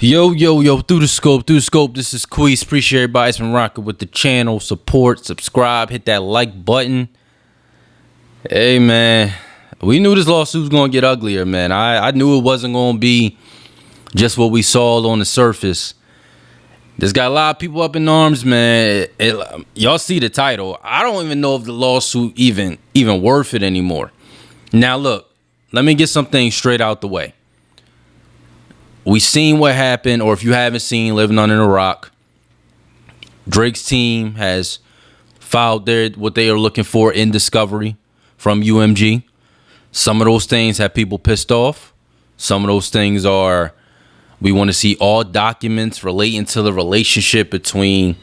Yo, through the scope. This is Queese. Appreciate everybody's been rocking with the channel. Support, subscribe, hit that like button. Hey, man, we knew this lawsuit was going to get uglier, man. I knew it wasn't going to be just what we saw on the surface. There's got a lot of people up in arms, man. Y'all see the title. I don't even know if the lawsuit even worth it anymore. Now, look, let me get some things straight out the way. We seen what happened, or if you haven't seen, Living Under a Rock, Drake's team has filed what they are looking for in discovery from UMG. Some of those things have people pissed off. Some of those things are, we want to see all documents relating to the relationship between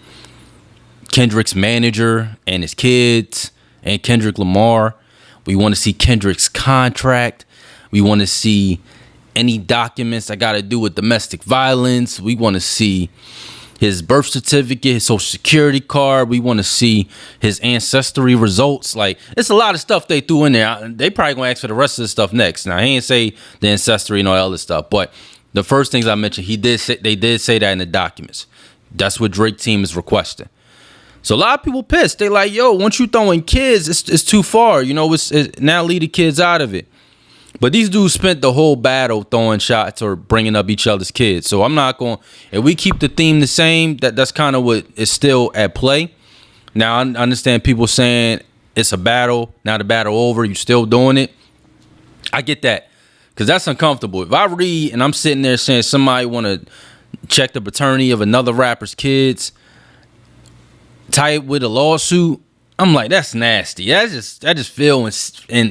Kendrick's manager and his kids and Kendrick Lamar. We want to see Kendrick's contract. We want to see any documents that got to do with domestic violence. We want to see his birth certificate, his social security card. We want to see his ancestry results. Like, it's a lot of stuff they threw in there. They probably gonna ask for the rest of the stuff next. Now, he ain't say the ancestry and all that other stuff, but the first things I mentioned, they did say that in the documents. That's what Drake team is requesting. So a lot of people pissed. They like, yo, once you throw in kids, it's too far. You know, it's now leave the kids out of it. But these dudes spent the whole battle throwing shots or bringing up each other's kids. So I'm not going, if we keep the theme the same, that's kind of what is still at play. Now, I understand people saying it's a battle. Now the battle over, you still doing it. I get that, because that's uncomfortable. If I read and I'm sitting there saying somebody want to check the paternity of another rapper's kids, tie it with a lawsuit, I'm like, that's nasty. I just feel and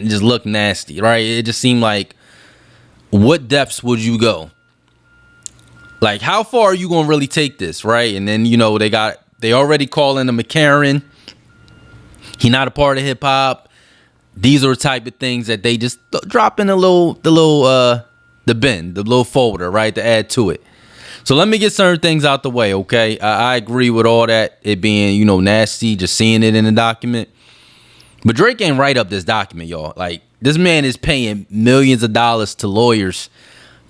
just look nasty, right? It just seemed like, what depths would you go? Like, how far are you gonna really take this, right? And then, you know, they already calling him a Karen. He not a part of hip hop. These are the type of things that they just drop in the little folder, right, to add to it. So let me get certain things out the way, okay? I agree with all that, it being, you know, nasty, just seeing it in the document. But Drake ain't write up this document, y'all. Like, this man is paying millions of dollars to lawyers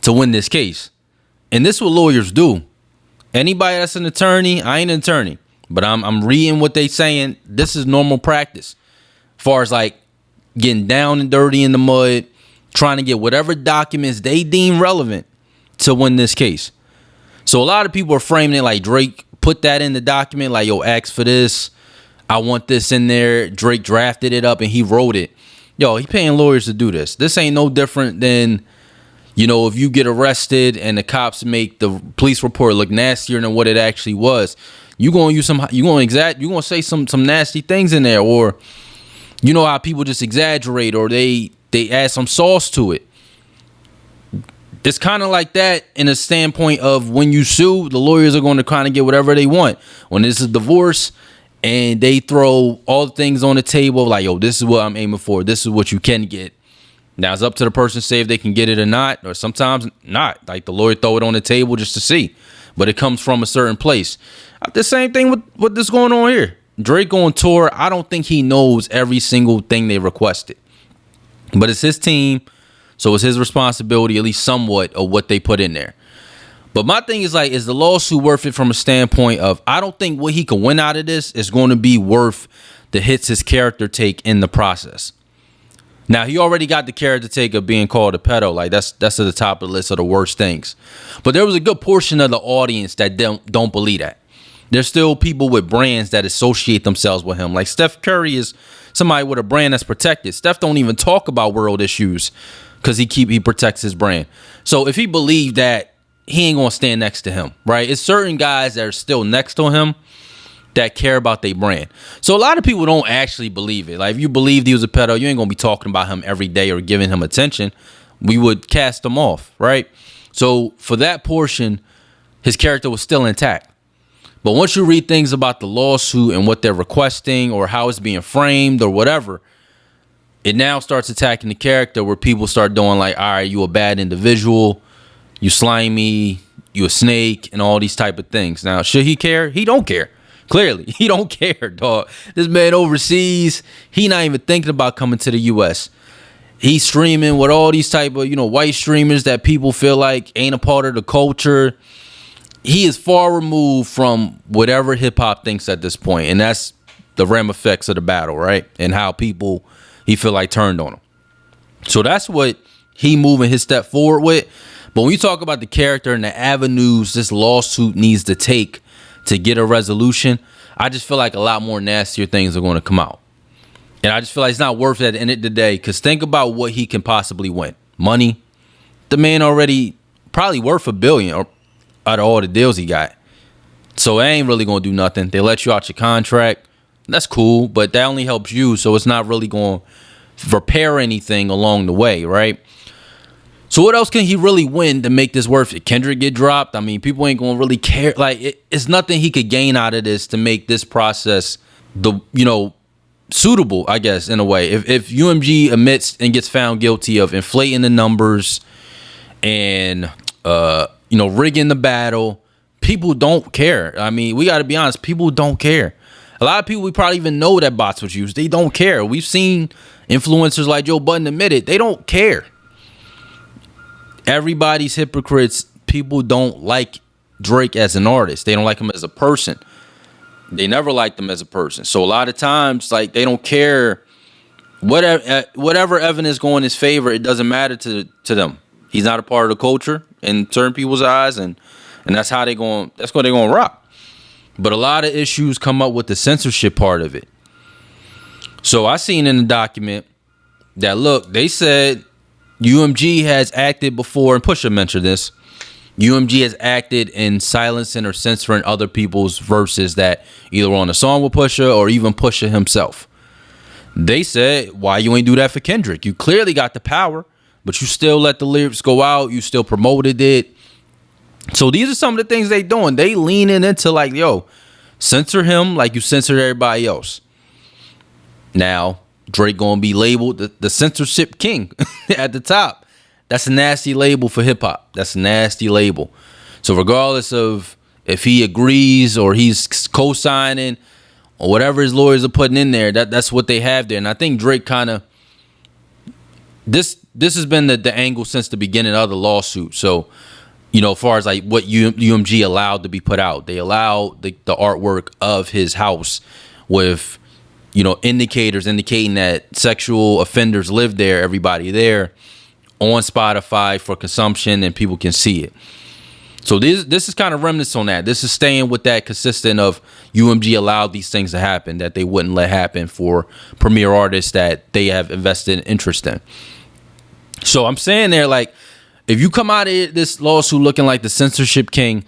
to win this case. And this is what lawyers do. Anybody that's an attorney, I ain't an attorney, but I'm reading what they saying. This is normal practice. As far as like getting down and dirty in the mud, trying to get whatever documents they deem relevant to win this case. So a lot of people are framing it like Drake put that in the document, like, yo, ask for this. I want this in there. Drake drafted it up and he wrote it. Yo, he paying lawyers to do this. This ain't no different than, you know, if you get arrested and the cops make the police report look nastier than what it actually was. You gonna say some nasty things in there, or you know how people just exaggerate, or they add some sauce to it. It's kind of like that in a standpoint of when you sue, the lawyers are going to kind of get whatever they want. When this is divorce and they throw all the things on the table, like, yo, this is what I'm aiming for. This is what you can get. Now it's up to the person to say if they can get it or not, or sometimes not. Like, the lawyer throw it on the table just to see, but it comes from a certain place. The same thing with what this going on here. Drake on tour, I don't think he knows every single thing they requested, but it's his team. So it's his responsibility, at least somewhat, of what they put in there. But my thing is, like, is the lawsuit worth it from a standpoint of, I don't think what he can win out of this is going to be worth the hits his character take in the process. Now, he already got the character take of being called a pedo. Like, that's at the top of the list of the worst things. But there was a good portion of the audience that don't believe that. There's still people with brands that associate themselves with him. Like, Steph Curry is somebody with a brand that's protected. Steph don't even talk about world issues, because he protects his brand. So if he believed that, he ain't gonna stand next to him, right? It's certain guys that are still next to him that care about their brand. So a lot of people don't actually believe it. Like, if you believed he was a pedo, you ain't gonna be talking about him every day or giving him attention. We would cast him off, right? So for that portion, his character was still intact. But once you read things about the lawsuit and what they're requesting or how it's being framed or whatever, it now starts attacking the character, where people start doing like, all right, you a bad individual, you slimy, you a snake, and all these type of things. Now, should he care? He don't care. Clearly, he don't care, dog. This man overseas, he not even thinking about coming to the U.S. He's streaming with all these type of, white streamers that people feel like ain't a part of the culture. he is far removed from whatever hip hop thinks at this point, and that's the ram effects of the battle, right? And how people he feel like turned on him. So that's what he moving his step forward with. But when you talk about the character and the avenues this lawsuit needs to take to get a resolution, I just feel like a lot more nastier things are going to come out. And I just feel like it's not worth it at the end of the day, because think about what he can possibly win. Money. The man already probably worth $1 billion out of all the deals he got. So it ain't really going to do nothing. They let you out your contract. That's cool, but that only helps you, so it's not really going to repair anything along the way, right? So what else can he really win to make this worth it? Kendrick get dropped? I mean, people ain't going to really care. Like, it's nothing he could gain out of this to make this process suitable, I guess, in a way. If UMG admits and gets found guilty of inflating the numbers and rigging the battle, people don't care. I mean, we got to be honest, people don't care. A lot of people we probably even know that bots was used. They don't care. We've seen influencers like Joe Budden admit it. They don't care. Everybody's hypocrites. People don't like Drake as an artist. They don't like him as a person. They never liked him as a person. So a lot of times, like, they don't care. Whatever evidence go in his favor, it doesn't matter to them. He's not a part of the culture in certain people's eyes, and that's how that's what they're going to rock. But a lot of issues come up with the censorship part of it. So I seen in the document that, look, they said UMG has acted before, and Pusha mentioned this. UMG has acted in silencing or censoring other people's verses that either on a song with Pusha or even Pusha himself. They said, why you ain't do that for Kendrick? You clearly got the power, but you still let the lyrics go out. You still promoted it. So these are some of the things they doing. They leaning into like, yo, censor him like you censored everybody else. Now, Drake gonna be labeled the censorship king at the top. That's a nasty label for hip hop. That's a nasty label. So regardless of if he agrees or he's co-signing or whatever his lawyers are putting in there, that's what they have there. And I think Drake kind of this has been the angle since the beginning of the lawsuit. So, as far as like what UMG allowed to be put out, they allowed the artwork of his house with, indicators indicating that sexual offenders live there, everybody there, on Spotify for consumption, and people can see it. So this is kind of remnants on that. This is staying with that consistent of UMG allowed these things to happen that they wouldn't let happen for premier artists that they have invested interest in. So I'm saying there, like, if you come out of this lawsuit looking like the censorship king,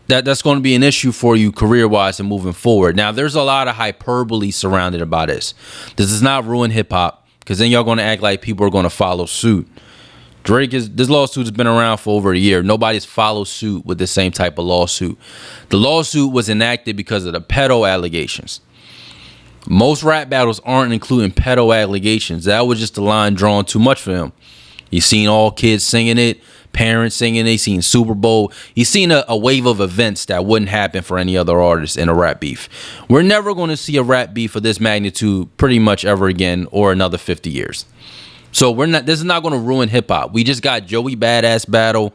that's going to be an issue for you career-wise and moving forward. Now, there's a lot of hyperbole surrounded about this. This does not ruin hip-hop, because then y'all going to act like people are going to follow suit. This lawsuit has been around for over a year. Nobody's followed suit with the same type of lawsuit. The lawsuit was enacted because of the pedo allegations. Most rap battles aren't including pedo allegations. That was just a line drawn too much for him. You seen all kids singing it, parents singing it, seen Super Bowl. You seen a wave of events that wouldn't happen for any other artist in a rap beef. We're never going to see a rap beef of this magnitude pretty much ever again, or another 50 years. So this is not going to ruin hip hop. We just got Joey Badass battle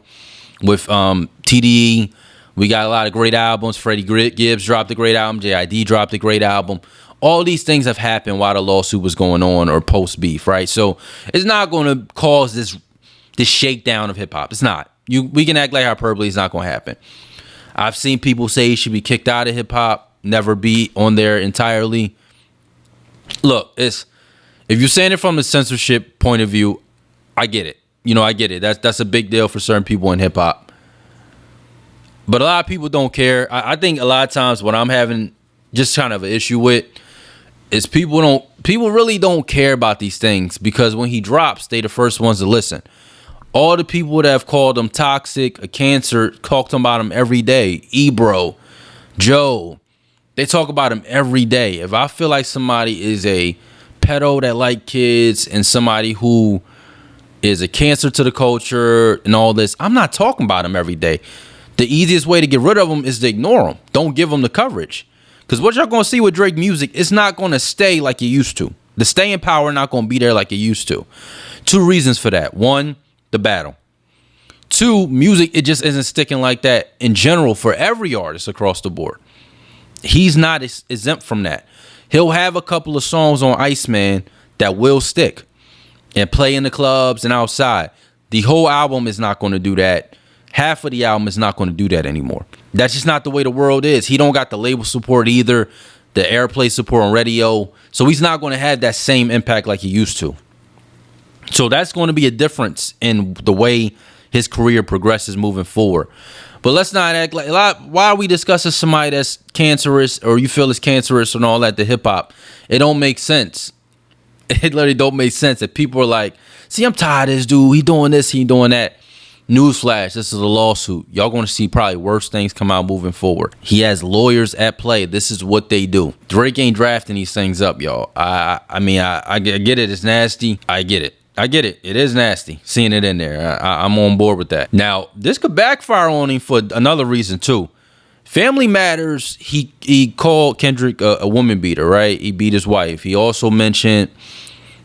with TDE. We got a lot of great albums. Freddie Gibbs dropped a great album. JID dropped a great album. All these things have happened while the lawsuit was going on or post beef, right? So it's not going to cause this shakedown of hip hop. It's not. We can act like hyperbole. It's not going to happen. I've seen people say he should be kicked out of hip hop, never be on there entirely. Look, if you're saying it from a censorship point of view, I get it. I get it. That's a big deal for certain people in hip hop. But a lot of people don't care. I think a lot of times what I'm having just kind of an issue with is people really don't care about these things, because when he drops, they the first ones to listen. All the people that have called him toxic, a cancer, talked about him every day. Ebro, Joe, they talk about him every day. If I feel like somebody is a pedo that like kids and somebody who is a cancer to the culture and all this, I'm not talking about him every day. The easiest way to get rid of them is to ignore them. Don't give them the coverage. Because what y'all going to see with Drake music, it's not going to stay like it used to. The staying power not going to be there like it used to. Two reasons for that. One, the battle. Two, music, it just isn't sticking like that in general for every artist across the board. He's not exempt from that. He'll have a couple of songs on Iceman that will stick and play in the clubs and outside. The whole album is not going to do that. Half of the album is not going to do that anymore. That's just not the way the world is. He don't got the label support either, the airplay support on radio. So he's not going to have that same impact like he used to. So that's going to be a difference in the way his career progresses moving forward. But let's not act like, why are we discussing somebody that's cancerous or you feel is cancerous and all that to hip hop? It don't make sense. It literally don't make sense. That people are like, see, I'm tired of this dude. He doing this, he doing that. Newsflash, this is a lawsuit. Y'all going to see probably worse things come out moving forward. He has lawyers at play. This is what they do. Drake ain't drafting these things up, y'all. I mean, I get it. It's nasty. I get it. It is nasty seeing it in there. I'm on board with that. Now, this could backfire on him for another reason, too. Family Matters, he called Kendrick a woman beater, right? He beat his wife. He also mentioned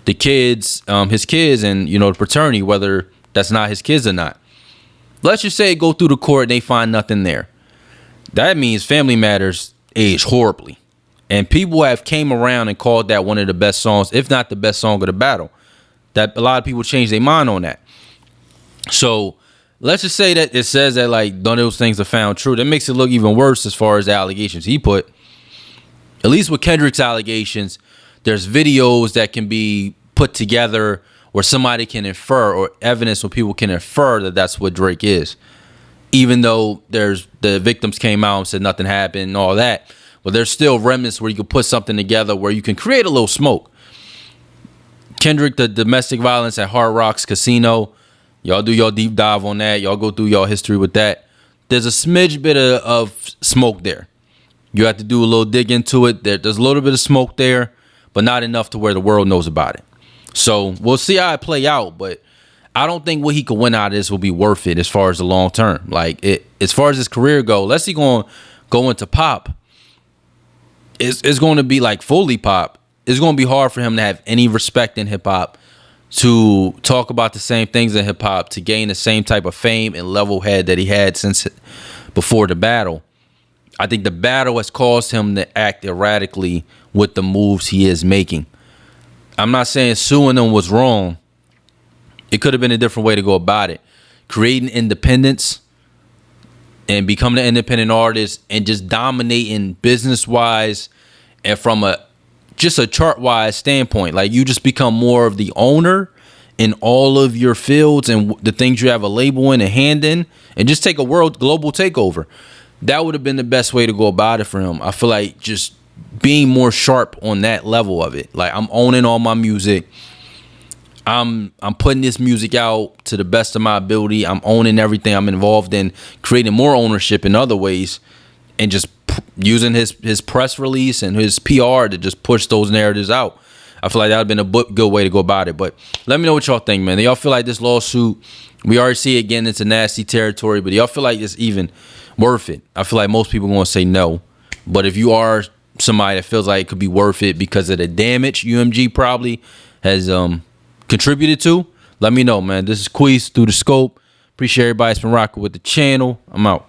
the kids, his kids and, the paternity, whether that's not his kids or not. Let's just say go through the court and they find nothing there. That means Family Matters aged horribly. And people have came around and called that one of the best songs, if not the best song of the battle. That a lot of people changed their mind on that. So let's just say that it says that like none of those things are found true. That makes it look even worse as far as the allegations he put. At least with Kendrick's allegations, there's videos that can be put together where somebody can infer, or evidence where people can infer that that's what Drake is. Even though there's the victims came out and said nothing happened and all that, but there's still remnants where you can put something together where you can create a little smoke. Kendrick, the domestic violence at Hard Rock's Casino, y'all do your deep dive on that. Y'all go through your history with that. There's a smidge bit of smoke there. You have to do a little dig into it. There's a little bit of smoke there, but not enough to where the world knows about it. So we'll see how it play out, but I don't think what he could win out of this will be worth it as far as the long term. Like as far as his career go, let's see going go into pop. It's going to be like fully pop. It's going to be hard for him to have any respect in hip hop, to talk about the same things in hip hop, to gain the same type of fame and level head that he had since before the battle. I think the battle has caused him to act erratically with the moves he is making. I'm not saying suing them was wrong. It could have been a different way to go about it. Creating independence and becoming an independent artist and just dominating business-wise and from just a chart-wise standpoint. Like you just become more of the owner in all of your fields and the things you have a label in, a hand in, and just take a global takeover. That would have been the best way to go about it for him. I feel like just being more sharp on that level of it. Like I'm owning all my music. I'm putting this music out to the best of my ability. I'm owning everything. I'm involved in creating more ownership in other ways, and just using his press release and his PR to just push those narratives out. I feel like that would have been a good way to go about it. But let me know what y'all think, man. Do y'all feel like this lawsuit, we already see it again, it's a nasty territory, but do y'all feel like it's even worth it? I feel like most people are going to say no. But if you are somebody that feels like it could be worth it because of the damage UMG probably has contributed to, let me know, man. This is Queez Through the Scope. Appreciate everybody that's been rocking with the channel. I'm out.